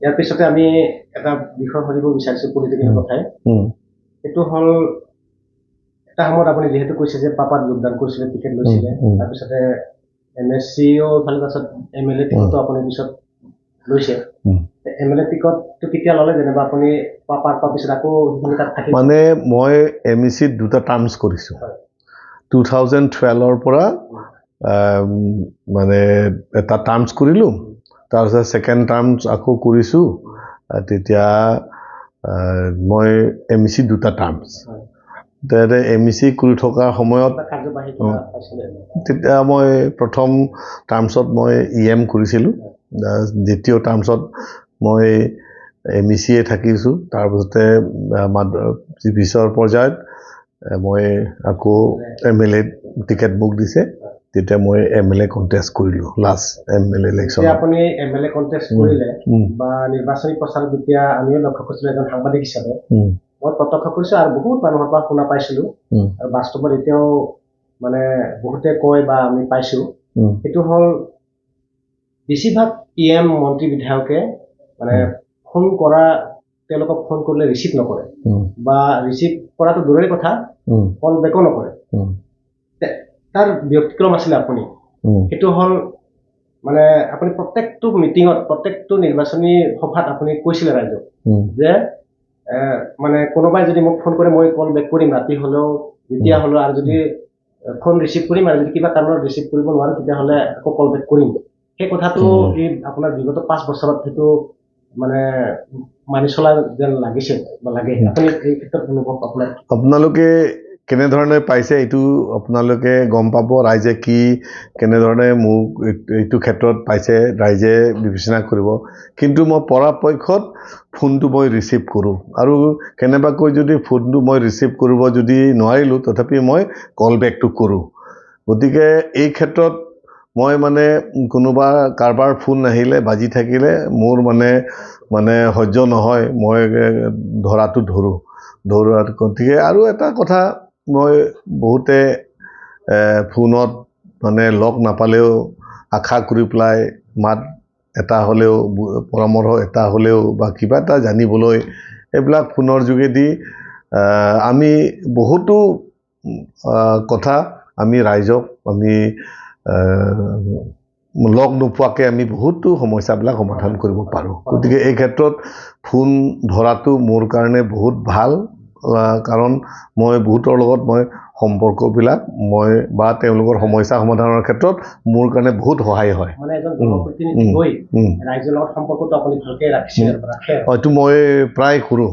ইয়াৰ পিছতে আমি এটা বিষয় সুধিব বিচাৰিছোঁ পলিটিকেল কথাই। এইটো হ'ল এটা সময়ত আপুনি যিহেতু কৈছে যে পাপাত যোগদান কৰিছিলে, টিকেট লৈছিলে, তাৰপিছতে MSCও ইফালে, তাৰপিছত MLA টিকটো আপুনি পিছত লৈছে। MLA টিকটটো কেতিয়া ল'লে, যেনিবা আপুনি পাপাৰ পিছত আকৌ তাত থাকি? মানে মই MECত 2টা টাৰ্মছ কৰিছোঁ। 2012ৰ পৰা মানে এটা টাৰ্মছ কৰিলোঁ, তাৰপিছত ছেকেণ্ড টাৰ্মছ আকৌ কৰিছোঁ। তেতিয়া মই MEC 2টা টাৰ্মছ। MEC কৰি থকাৰ সময়ত তেতিয়া মই প্ৰথম টাৰ্মছত মই EM কৰিছিলোঁ, দ্বিতীয় টাৰ্মছত মই MECয়ে থাকিছোঁ। তাৰপিছতে পিছৰ পৰ্যায়ত মই আকৌ MLA টিকেট মোক দিছে, তেতিয়া মই MLA কণ্টেষ্ট কৰিলোঁ লাষ্ট MLA ইলেকশ্যন। আপুনি MLA কণ্টেষ্ট কৰিলে বা নিৰ্বাচনী প্ৰচাৰত যেতিয়া আমিও লক্ষ্য কৰিছিলোঁ এজন সাংবাদিক হিচাপে, মই প্ৰত্যক্ষ কৰিছোঁ আৰু বহুত মানুহৰ পৰা শুনা পাইছিলোঁ, আৰু বাস্তৱত এতিয়াও মানে বহুতে কয় বা আমি পাইছোঁ, সেইটো হ'ল বেছিভাগ EM মন্ত্ৰী বিধায়কে মানে ফোন কৰা, তেওঁলোকক ফোন কৰিলে ৰিচিভ নকৰে, বা ৰিচিভ কৰাটো দূৰৰে কথা, কল বেকো নকৰে। তাৰ ব্যতিক্ৰম আছিলে আপুনি। সেইটো হ'ল মানে আপুনি প্ৰত্যেকটো মিটিঙত, প্ৰত্যেকটো নিৰ্বাচনী সভাত আপুনি কৈছিলে ৰাইজক যে মানে কোনোবাই যদি মোক ফোন কৰে মই কল বেক কৰিম, ৰাতি হ'লেও যেতিয়া হ'লেও, আৰু যদি ফোন ৰিচিভ কৰিম, আৰু যদি কিবা কাৰণত ৰিচিভ কৰিব নোৱাৰো তেতিয়াহ'লে আকৌ কল বেক কৰিম। সেই কথাটো এই আপোনাৰ বিগত 5 বছৰত সেইটো মানে মানি চলা যেন লাগিছে বা লাগে। আপুনি এই ক্ষেত্ৰত অনুভৱ আপোনালোকে কেনেধৰণে পাইছে এইটো আপোনালোকে গম পাব, ৰাইজে কি কেনেধৰণে মোক এইটো ক্ষেত্ৰত পাইছে ৰাইজে বিবেচনা কৰিব। কিন্তু মই পৰাপক্ষত ফোনটো মই ৰিচিভ কৰোঁ, আৰু কেনেবাকৈ যদি ফোনটো মই ৰিচিভ কৰিব যদি নোৱাৰিলোঁ, তথাপি মই কল বেকটো কৰোঁ। গতিকে এই ক্ষেত্ৰত মই মানে কোনোবা কাৰোবাৰ ফোন আহিলে বাজি থাকিলে মোৰ মানে সহ্য নহয়, মই ধৰাটো ধৰোঁ। গতিকে আৰু এটা কথা, মই বহুতে ফোনত মানে লগ নাপালেও আশা কৰি পেলাই মাত এটা হ'লেও, পৰামৰ্শ এটা হ'লেও বা কিবা এটা জানিবলৈ এইবিলাক ফোনৰ যোগেদি আমি বহুতো কথা আমি ৰাইজক আমি লগ নোপোৱাকৈ আমি বহুতো সমস্যাবিলাক সমাধান কৰিব পাৰোঁ। গতিকে এই ক্ষেত্ৰত ফোন ধৰাটো মোৰ কাৰণে বহুত ভাল, কাৰণ মই বহুতৰ লগত মই সম্পৰ্কবিলাক মই বা তেওঁলোকৰ সমস্যা সমাধানৰ ক্ষেত্ৰত মোৰ কাৰণে বহুত সহায় হয়। ৰাইজৰ লগত সম্পৰ্কটো আপুনি ভালকৈ ৰাখে? হয়তো মই প্ৰায় কৰোঁ।